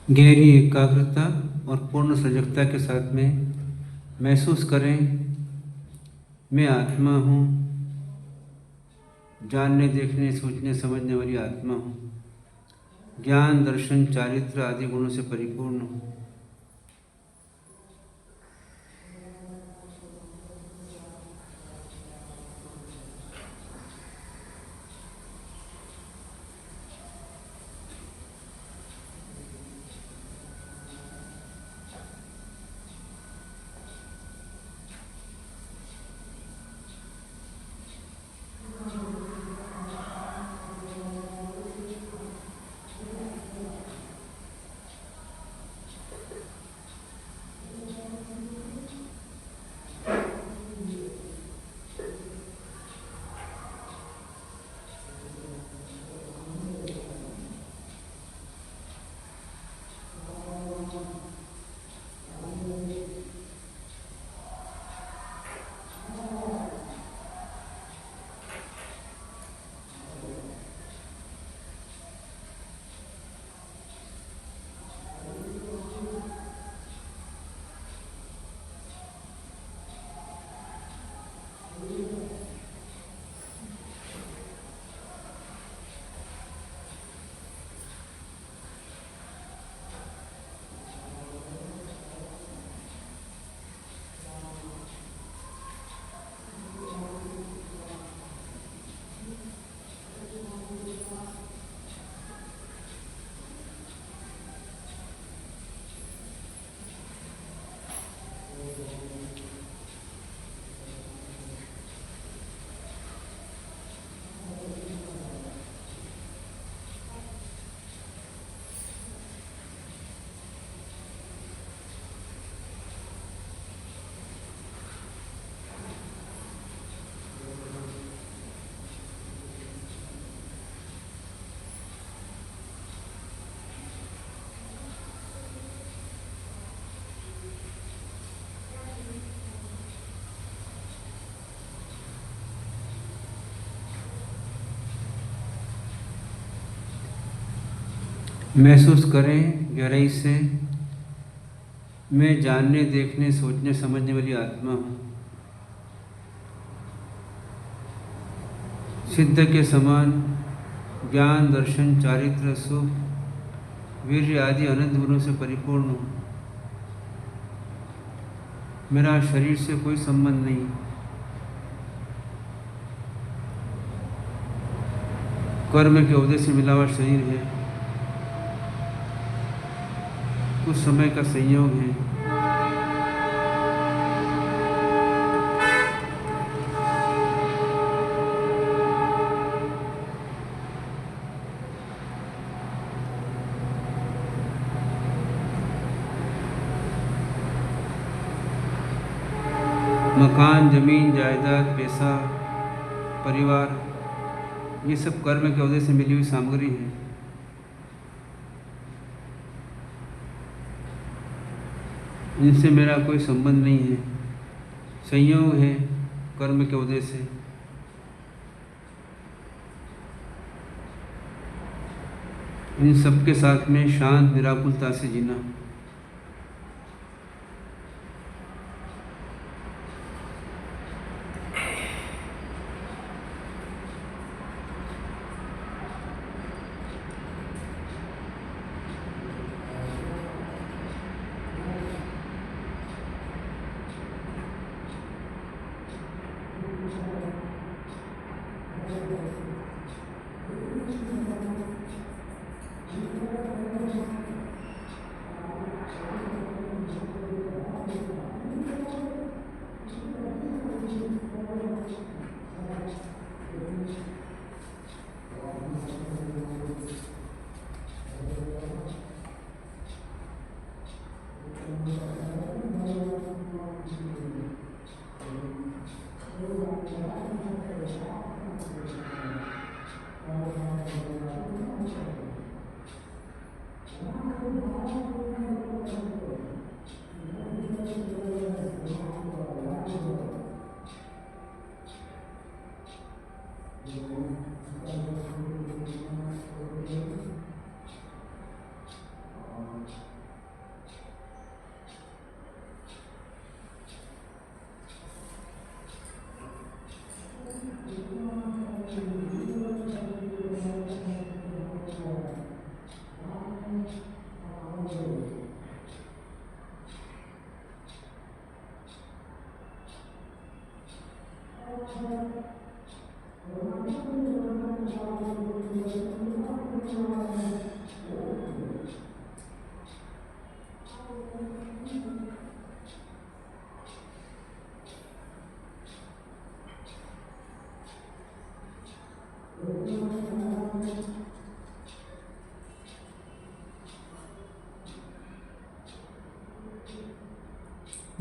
गहरी एकाग्रता और पूर्ण सजगता के साथ में महसूस करें, मैं आत्मा हूँ, जानने देखने सोचने समझने वाली आत्मा हूँ, ज्ञान दर्शन चारित्र आदि गुणों से परिपूर्ण हूँ। महसूस करें गहराई से, मैं जानने देखने सोचने समझने वाली आत्मा हूँ, सिद्ध के समान ज्ञान दर्शन चारित्र सुख वीर्य आदि अनंत गुणों से परिपूर्ण हूँ। मेरा शरीर से कोई संबंध नहीं, कर्म के उदय से मिला हुआ शरीर है, कुछ समय का संयोग है। मकान, जमीन, जायदाद, पैसा, परिवार, ये सब कर्म के उदय से मिली हुई सामग्री है। इनसे मेरा कोई संबंध नहीं है, संयोग है कर्म के उदय से। इन सबके साथ में शांत निराकुलता से जीना।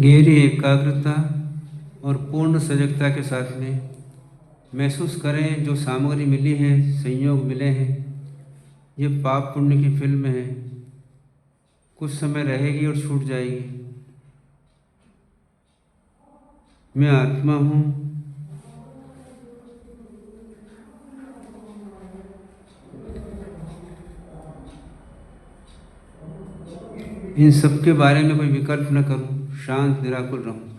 गहरी एकाग्रता और पूर्ण सजगता के साथ में महसूस करें जो सामग्री मिली है, संयोग मिले हैं, ये पाप पुण्य की फिल्म है, कुछ समय रहेगी और छूट जाएगी। मैं आत्मा हूँ, इन सब के बारे में कोई विकल्प न करूं, शांत निराकुल रहूं।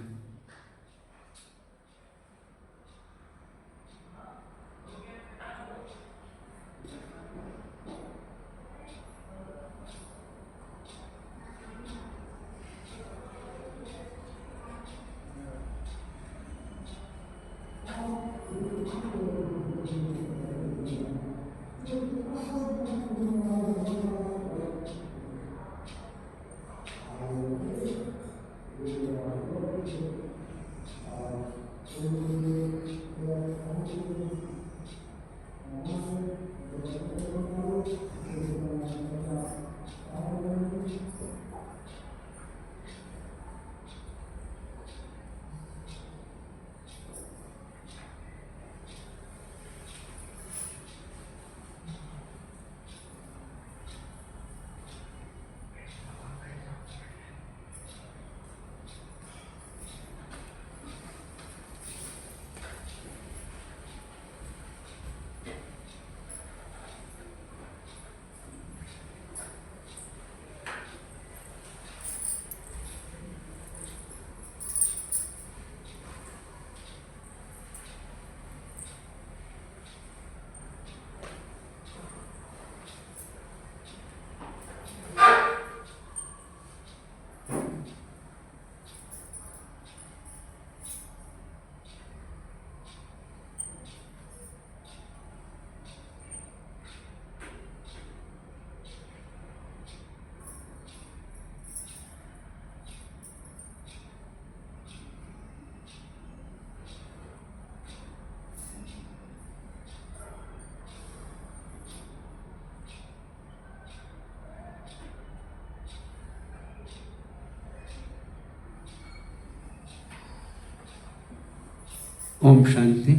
ओम शांति।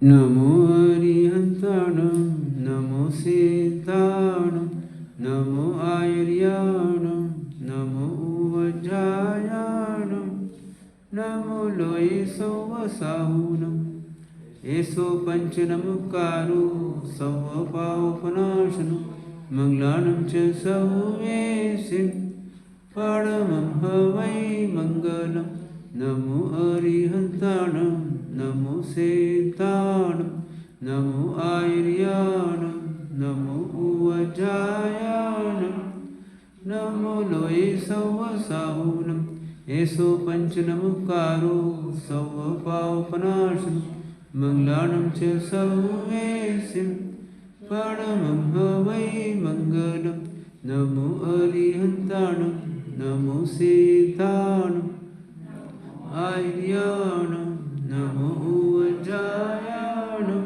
नमो अरिहंताणं, नमो सीताणं, नमो आयुर्याणं, नमो वज्रायाणं, नमो लोये सौवसाहुनं, एसो पंचनमुकारो सौवपावपनाशनं, मंगलानं च सौवेसिं परमं हवै मंगलम्। नमो अरिहंताणं, नमो सीताणं, नमो आयुर्याणं, नमो वज्रायाणं, नमो लोये सौवसाहुनं, एसो पंचनमुकारो सौवपावपनाशनं, मंगलानं च सौवेसिं परमं हवै मंगलम्। नमो अरिहंताणं, नमो सीताणं, आयुर्याणं, नमो वज्रायाणं,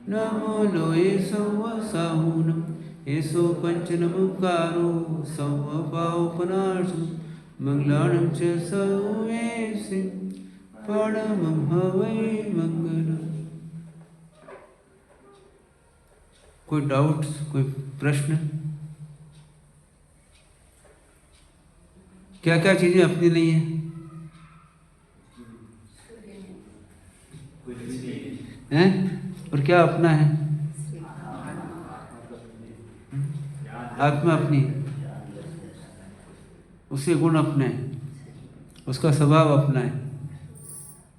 नमो लोये सौवसाहुनं, एसो पंचनमुकारो सौवपावपनाशनं, मंगलानं च सौवेसिं परमं हवै मंगलम्। कोई डाउट, कोई प्रश्न? क्या क्या चीजें अपनी नहीं है? हैं? और क्या अपना है? आत्मा अपनी है, उसके गुण अपने हैं, उसका स्वभाव अपना है,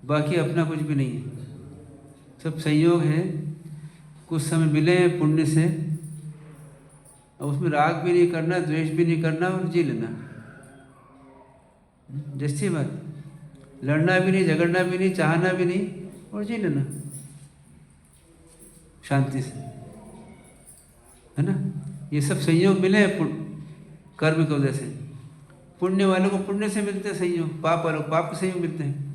बाकी अपना कुछ भी नहीं है। सब संयोग है, कुछ समय मिले हैं पुण्य से, और उसमें राग भी नहीं करना, द्वेष भी नहीं करना और जी लेना। जैसी बात, लड़ना भी नहीं, झगड़ना भी नहीं, चाहना भी नहीं और जी लेना शांति से। है ना। ये सब संयोग मिले हैं कर्म की वजह से। पुण्य वालों को पुण्य से मिलते हैं संयोग, पाप वालों को पाप के संयोग मिलते हैं।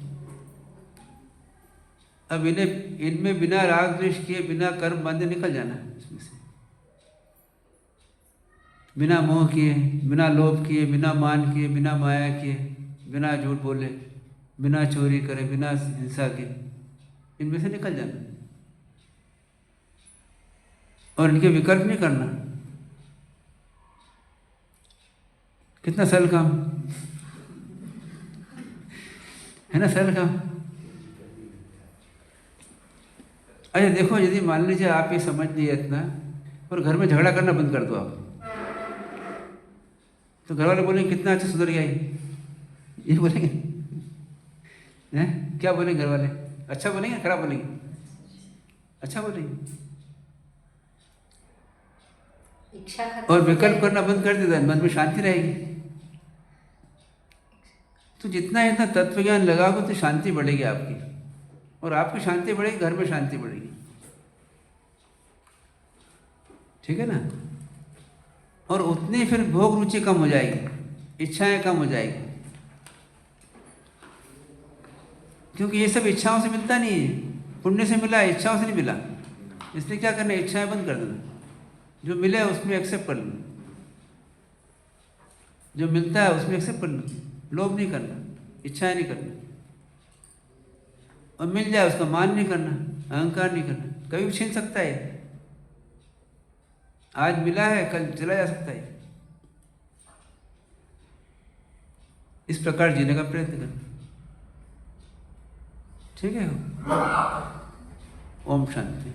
अब इनमें बिना राग द्वेष किए, बिना कर्म बांधे निकल जाना है इसमें से, बिना मोह किए, बिना लोभ किए, बिना मान किए, बिना माया किए, बिना झूठ बोले, बिना चोरी करे, बिना हिंसा के, इनमें से निकल जाना और इनके विकल्प नहीं करना। कितना सरल काम है ना, सरल काम। अच्छा देखो, यदि मान लीजिए आप ये समझ लिए इतना और घर में झगड़ा करना बंद कर दो आप, तो घर वाले बोलेंगे कितना अच्छा सुधर गया ये बोलेंगे हैं? क्या बोलेंगे घर वाले? अच्छा बोलेंगे खराब बोलेंगे? अच्छा बोलेंगे। और विकल्प करना बंद कर देता है, मन में शांति रहेगी। तो जितना तत्व ज्ञान लगाओगे तो शांति बढ़ेगी आपकी, और आपकी शांति बढ़ेगी, घर में शांति बढ़ेगी। ठीक है ना। और उतनी फिर भोग रुचि कम हो जाएगी, इच्छाएं कम हो जाएगी, क्योंकि ये सब इच्छाओं से मिलता नहीं है। पुण्य से मिला, इच्छाओं से नहीं मिला। इसलिए क्या करना है, इच्छाएं बंद कर देना, जो मिले उसमें एक्सेप्ट कर लो, जो मिलता है उसमें एक्सेप्ट कर लो, लोभ नहीं करना, इच्छाएं नहीं करना, और मिल जाए उसका मान नहीं करना, अहंकार नहीं करना। कभी भी छीन सकता है, आज मिला है कल चला जा सकता है। इस प्रकार जीने का प्रयत्न करना। ठीक है। ओम शांति।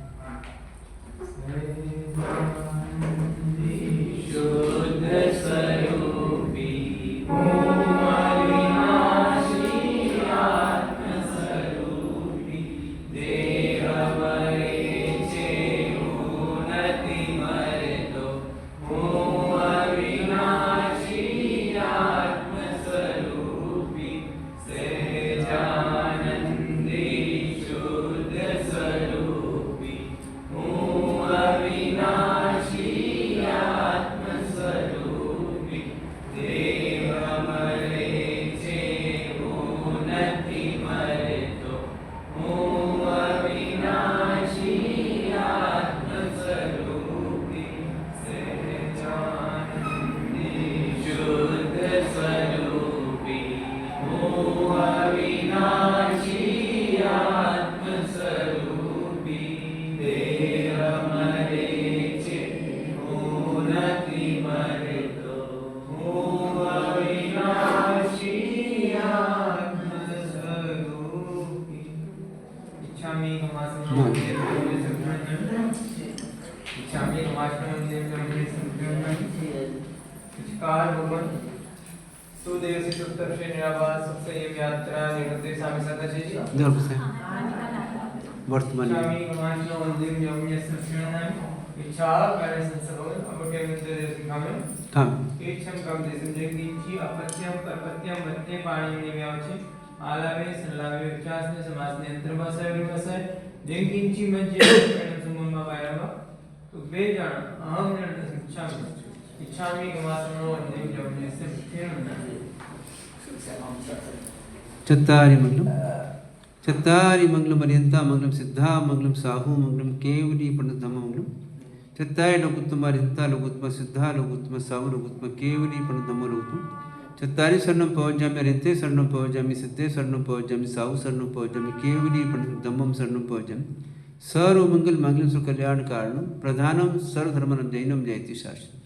वर्तमान चत्तारि मंगलम चत्तारि मंगलम पर्यंता मंगलम सिद्धा मंगलम साहू मंगलम केवली प्रणतम मंगलम चत्तारि लोकोत्तम पर्यंता लोकोत्तम सिद्धा लोकोत्तम साहू लोकोत्तम केवली प्रणतम लोकोत्तम चत्तारि शरणं पवज्जामि अर्यन्ते शरणं पवज्जामि सिद्धे शरणं पवज्जामि साहू शरणं पवज्जामि केवली प्रणतम शरणं पवज्जामि सर्वमंगल मंगलम सुकल्याण कारणम प्रधानम सर्वधर्मनं जैनम जयति शास्त्रम।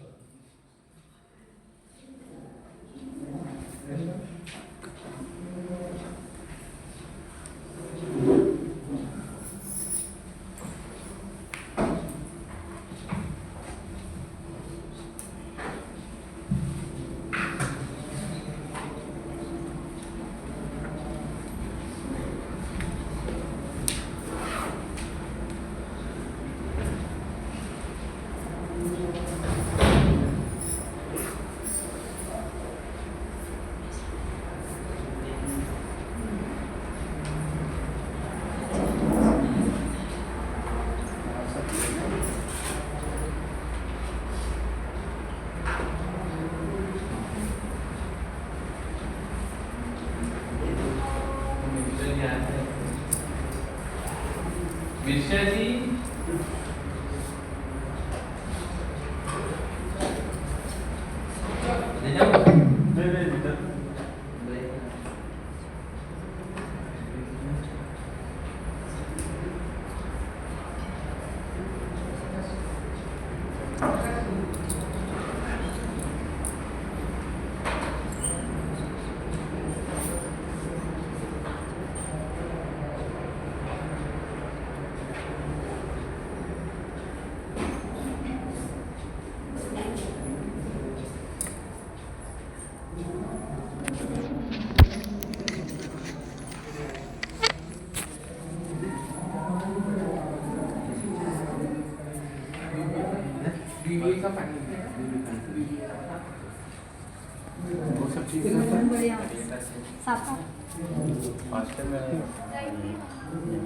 मिश्रा जी ले जाओ।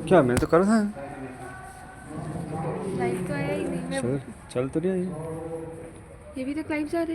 क्या मैंने तो करा था। लाइव तो आया ही नहीं मैं चल तो नहीं आई। ये भी तो लाइव जा रहे